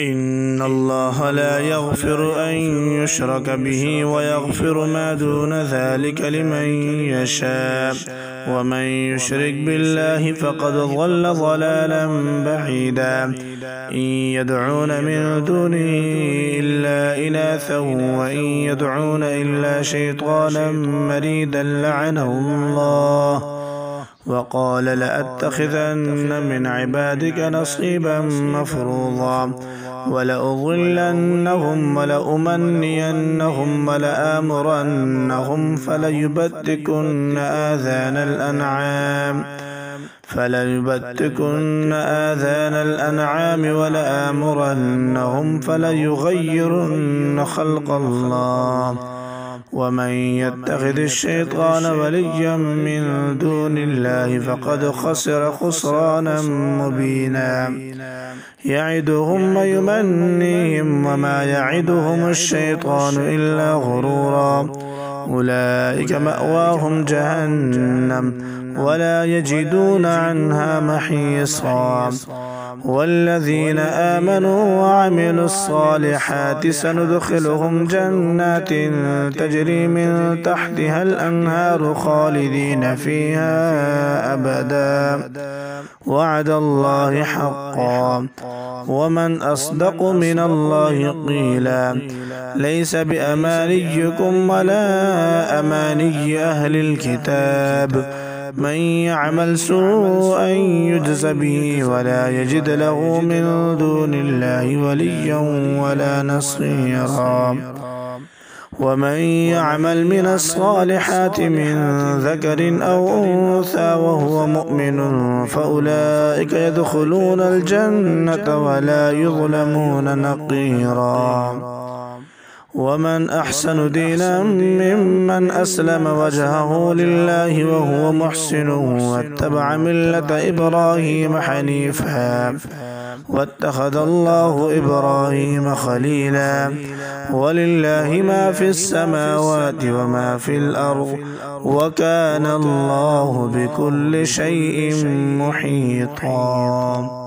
إن الله لا يغفر أن يشرك به ويغفر ما دون ذلك لمن يشاء ومن يشرك بالله فقد ضل ضلالا بعيدا إن يدعون من دونه إلا إناثا وإن يدعون إلا شيطانا مريدا لعنه الله وقال لأتخذن من عبادك نصيبا مفروضا ولأضلنهم ولأمنينهم ولآمرنهم فليبتكن آذان الأنعام ولآمرنهم فليغيرن خلق الله ومن يتخذ الشيطان وليا من دون الله فقد خسر خسرانا مبينا يعدهم ويمنيهم وما يعدهم الشيطان إلا غرورا أولئك مأواهم جهنم ولا يجدون عنها محيصا والذين آمنوا وعملوا الصالحات سندخلهم جنات تجري من تحتها الأنهار خالدين فيها أبدا وعد الله حقا ومن أصدق من الله قيلا ليس بأمانيكم ولا أماني أهل الكتاب من يعمل سوءا يجز به ولا يجد له من دون الله وليا ولا نصيرا ومن يعمل من الصالحات من ذكر أو أنثى وهو مؤمن فأولئك يدخلون الجنة ولا يظلمون نقيرا ومن أحسن دينا ممن أسلم وجهه لله وهو محسن واتبع ملة إبراهيم حنيفا واتخذ الله إبراهيم خليلا ولله ما في السماوات وما في الأرض وكان الله بكل شيء محيطا.